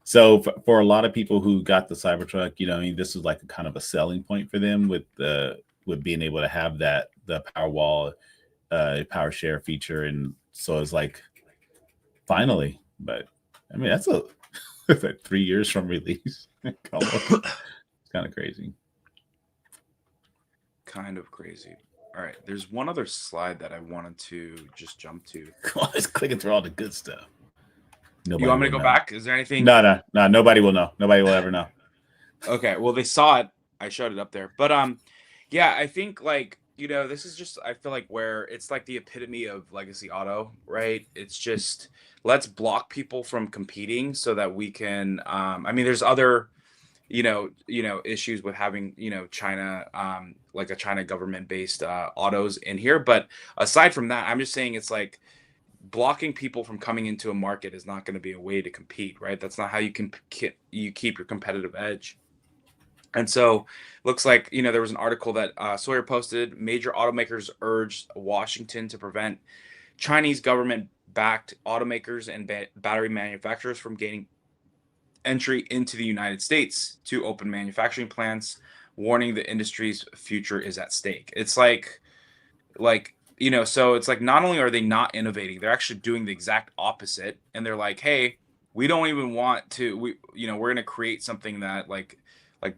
So for a lot of people who got the Cybertruck, this is like a kind of a selling point for them with being able to have the Powerwall Powershare feature, and so it's like finally. But I mean, that's like 3 years from release. It's kind of crazy. Kind of crazy. All right, there's one other slide that I wanted to just jump to. Come on, let's clicking through all the good stuff. You want me to go back? Is there anything? No. Nobody will know. Nobody will ever know. Okay, well, they saw it. I showed it up there. But yeah, I think this is just I feel like where it's like the epitome of legacy auto, right? It's just let's block people from competing so that we can I mean there's other issues with having China like a China government based autos in here, but aside from that, I'm just saying it's like blocking people from coming into a market is not going to be a way to compete, right? That's not how you can keep your competitive edge. And so looks like there was an article that Sawyer posted. Major automakers urged Washington to prevent Chinese government backed automakers and battery manufacturers from gaining entry into the United States to open manufacturing plants, warning the industry's future is at stake. It's like so it's like not only are they not innovating, they're actually doing the exact opposite, and they're like, hey, we don't even want to we're going to create something that like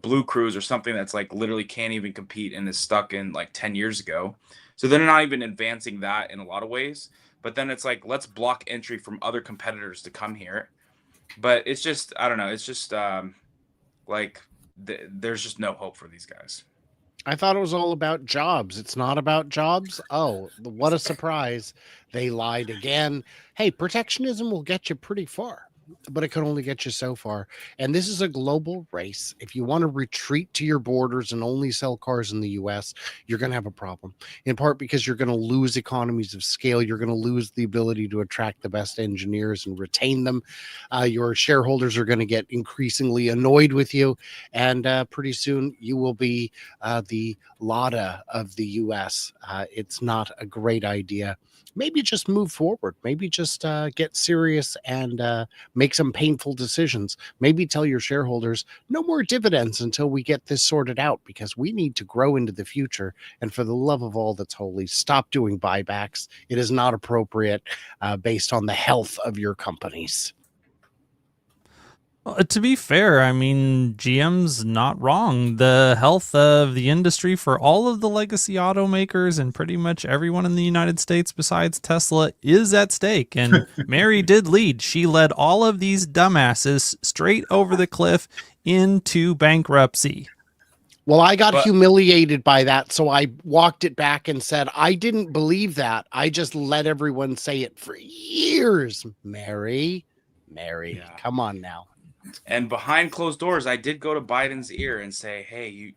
Blue Cruise or something that's like literally can't even compete and is stuck in like 10 years ago. So they're not even advancing that in a lot of ways, but then it's like let's block entry from other competitors to come here. But it's just I don't know, it's just there's just no hope for these guys. I thought it was all about jobs. It's not about jobs. Oh, what a surprise. They lied again. Hey, protectionism will get you pretty far, but it can only get you so far. And this is a global race. If you want to retreat to your borders and only sell cars in the US, you're going to have a problem. In part because you're going to lose economies of scale. You're going to lose the ability to attract the best engineers and retain them. Your shareholders are going to get increasingly annoyed with you. And pretty soon you will be the lotta of the US. It's not a great idea. Maybe just move forward. Maybe just get serious and make some painful decisions. Maybe tell your shareholders no more dividends until we get this sorted out, because we need to grow into the future. And for the love of all that's holy, stop doing buybacks. It is not appropriate based on the health of your companies. Well, to be fair, I mean, GM's not wrong. The health of the industry for all of the legacy automakers and pretty much everyone in the United States besides Tesla is at stake. And Mary did lead. She led all of these dumbasses straight over the cliff into bankruptcy. Well, I got humiliated by that, so I walked it back and said, I didn't believe that. I just let everyone say it for years. Mary, come on now. And behind closed doors, I did go to Biden's ear and say, hey, you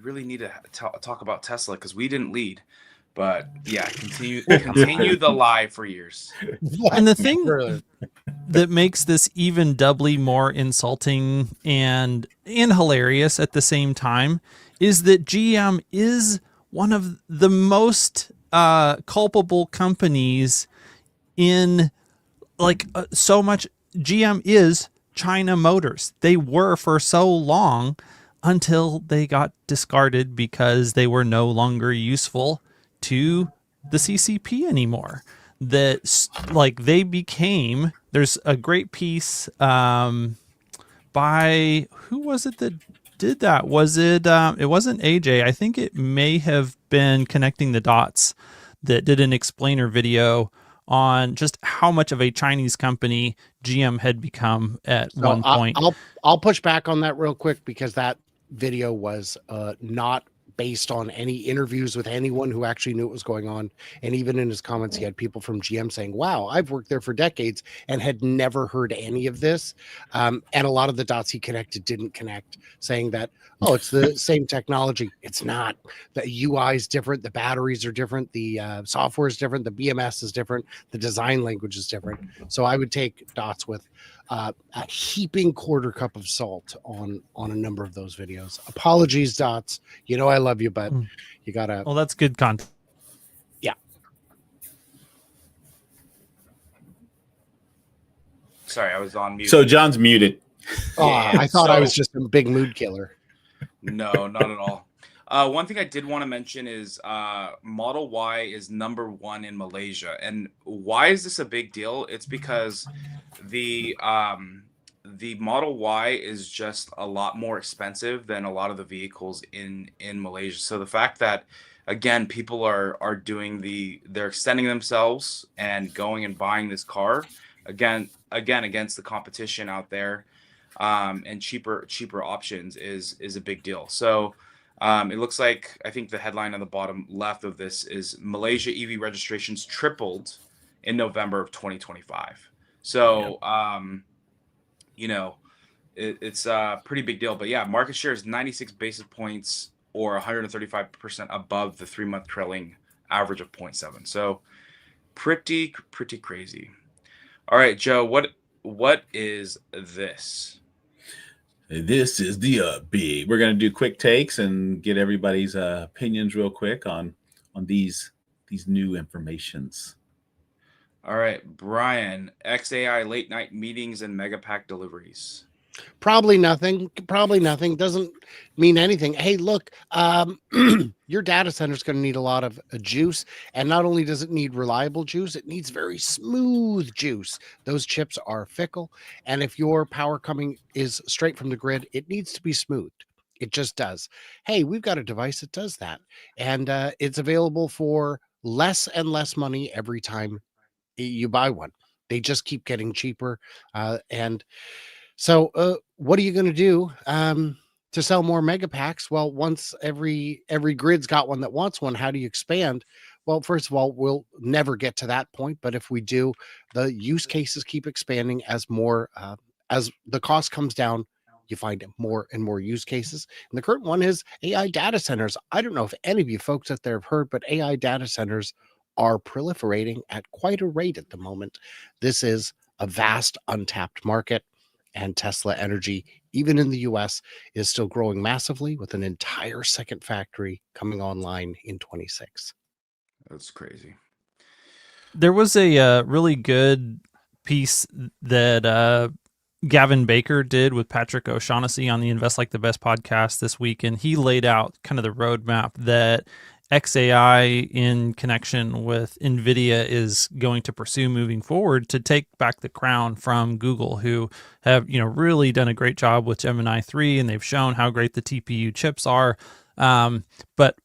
really need to talk about Tesla, because we didn't lead. But yeah, continue the lie for years. And the thing that makes this even doubly more insulting and hilarious at the same time is that GM is one of the most culpable companies in so much. GM is China Motors. They were for so long until they got discarded because they were no longer useful to the CCP anymore. That they became, there's a great piece by, who was it that did that? Was it it wasn't AJ. I think it may have been Connecting the Dots that did an explainer video on just how much of a Chinese company GM had become at one point. I'll push back on that real quick, because that video was not based on any interviews with anyone who actually knew what was going on. And even in his comments, he had people from GM saying, wow, I've worked there for decades and had never heard any of this. And a lot of the dots he connected didn't connect, saying that, oh, it's the same technology. It's not. The UI is different. The batteries are different. The software is different. The BMS is different. The design language is different. So I would take dots with a heaping quarter cup of salt on a number of those videos. Apologies, dots. You know I love you, but you gotta. Well, that's good content. Yeah. Sorry, I was on mute. So John's muted. I thought I was just a big mood killer. No, not at all. One thing I did want to mention is Model Y is #1 in Malaysia. And why is this a big deal? It's because the Model Y is just a lot more expensive than a lot of the vehicles in Malaysia. So the fact that, again, people are they're extending themselves and going and buying this car again against the competition out there, and cheaper options is a big deal. So it looks like, I think the headline on the bottom left of this is Malaysia EV registrations tripled in November of 2025. So, it's a pretty big deal. But yeah, market share is 96 basis points or 135% above the 3-month trailing average of 0.7. So pretty crazy. All right, Joe, what is this? This is the upbeat. We're going to do quick takes and get everybody's opinions real quick on these new informations. All right, Brian, XAI late night meetings and mega pack deliveries. Probably nothing. Doesn't mean anything. Hey, look, your data center is going to need a lot of juice. And not only does it need reliable juice, it needs very smooth juice. Those chips are fickle. And if your power coming is straight from the grid, it needs to be smoothed. It just does. Hey, we've got a device that does that. And it's available for less and less money every time you buy one. They just keep getting cheaper. So what are you going to do to sell more mega packs? Well, once every grid's got one that wants one, how do you expand? Well, first of all, we'll never get to that point. But if we do, the use cases keep expanding as the cost comes down. You find more and more use cases. And the current one is AI data centers. I don't know if any of you folks out there have heard, but AI data centers are proliferating at quite a rate at the moment. This is a vast untapped market. And Tesla Energy, even in the US, is still growing massively, with an entire second factory coming online in 26. That's crazy. There was a really good piece that Gavin Baker did with Patrick O'Shaughnessy on the Invest Like the Best podcast this week, and he laid out kind of the roadmap that XAI in connection with NVIDIA is going to pursue moving forward to take back the crown from Google, who have really done a great job with Gemini 3, and they've shown how great the TPU chips are. But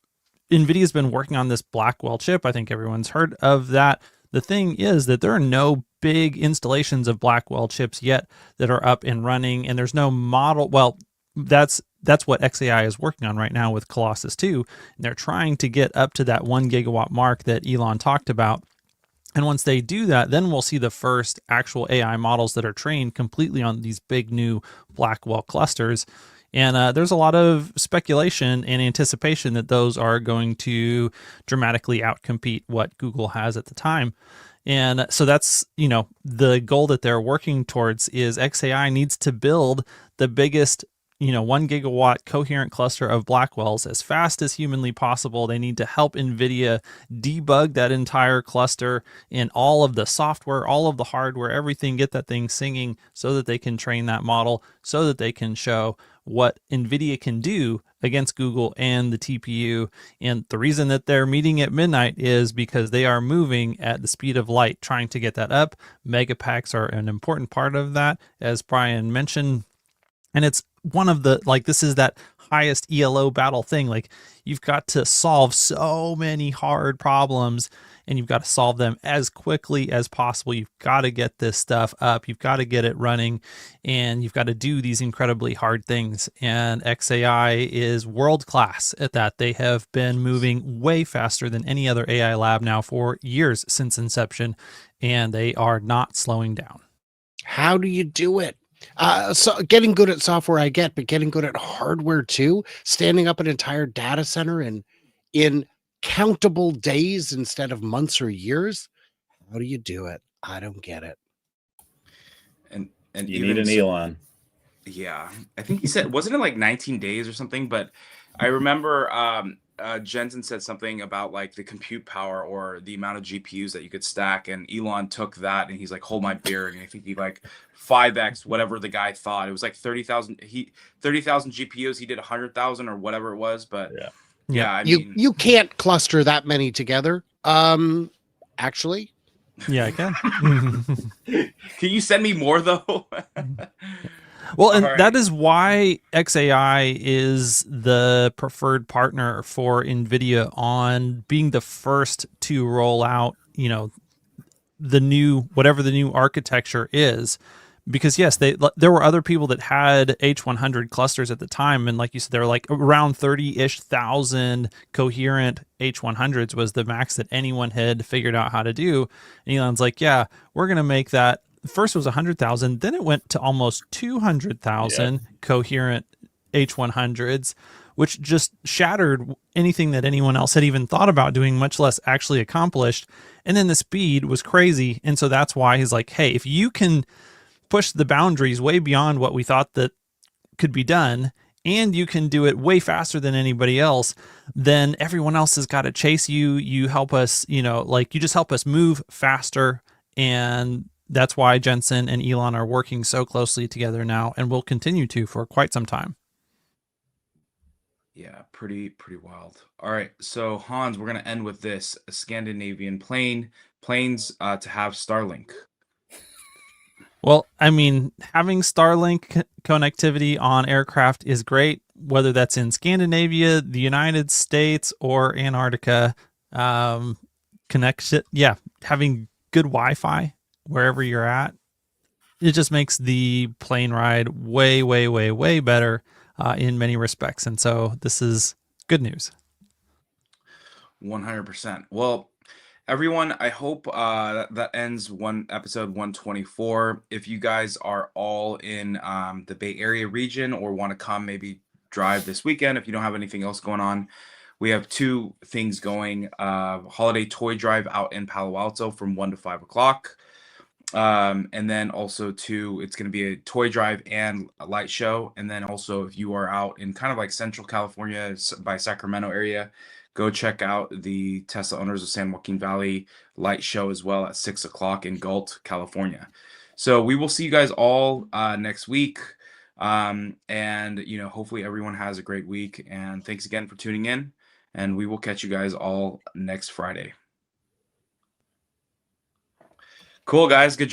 NVIDIA's been working on this Blackwell chip. I think everyone's heard of that. The thing is that there are no big installations of Blackwell chips yet that are up and running, and there's no model. Well, that's what XAI is working on right now with Colossus 2. And they're trying to get up to that 1 gigawatt mark that Elon talked about. And once they do that, then we'll see the first actual AI models that are trained completely on these big new Blackwell clusters. And there's a lot of speculation and anticipation that those are going to dramatically outcompete what Google has at the time. And so that's, the goal that they're working towards is XAI needs to build the biggest 1 gigawatt coherent cluster of Blackwells as fast as humanly possible. They need to help NVIDIA debug that entire cluster in all of the software, all of the hardware, everything, get that thing singing so that they can train that model, so that they can show what NVIDIA can do against Google and the TPU. And the reason that they're meeting at midnight is because they are moving at the speed of light, trying to get that up. Megapacks are an important part of that, as Brian mentioned. And it's one of the, this is that highest ELO battle thing. You've got to solve so many hard problems, and you've got to solve them as quickly as possible. You've got to get this stuff up. You've got to get it running, and you've got to do these incredibly hard things. And XAI is world class at that. They have been moving way faster than any other AI lab now for years since inception, and they are not slowing down. How do you do it? So getting good at software I get, but getting good at hardware too, standing up an entire data center in countable days instead of months or years. How do you do it? I don't get it. And you need an Elon. Yeah, I think he said, wasn't it 19 days or something? But I remember Jensen said something about the compute power or the amount of GPUs that you could stack, and Elon took that and he's like, hold my beer. And I think he 5x whatever the guy thought. It was 30,000 GPUs. He did 100,000 or whatever it was. But yeah, I mean, you can't cluster that many together. Actually, yeah, I can. Can you send me more though? Well, and that is why XAI is the preferred partner for NVIDIA on being the first to roll out, whatever the new architecture is. Because yes, there were other people that had H100 clusters at the time, and like you said, there were around 30-ish thousand coherent H100s was the max that anyone had figured out how to do. And Elon's like, yeah, we're gonna make that. First it was 100,000, then it went to almost 200,000 coherent H100s, which just shattered anything that anyone else had even thought about doing, much less actually accomplished. And then the speed was crazy, and so that's why he's like, hey, if you can push the boundaries way beyond what we thought that could be done, and you can do it way faster than anybody else, then everyone else has got to chase you. You help us, you just help us move faster. And that's why Jensen and Elon are working so closely together now, and will continue to for quite some time. Yeah, pretty wild. All right, so Hans, we're gonna end with this: a Scandinavian planes to have Starlink. Well, I mean, having Starlink connectivity on aircraft is great, whether that's in Scandinavia, the United States, or Antarctica. Connection, having good Wi-Fi wherever you're at, it just makes the plane ride way, way, way, way better in many respects. And so this is good news. 100%. Well, everyone, I hope that ends episode 124. If you guys are all in the Bay Area region or want to come maybe drive this weekend, if you don't have anything else going on, we have two things going. Holiday toy drive out in Palo Alto from 1 to 5 o'clock. And then also too, it's going to be a toy drive and a light show. And then also, if you are out in kind of like Central California by Sacramento area, go check out the Tesla Owners of San Joaquin Valley light show as well at 6 o'clock in Galt, California. So we will see you guys all next week. And hopefully everyone has a great week. And thanks again for tuning in. And we will catch you guys all next Friday. Cool, guys. Good job.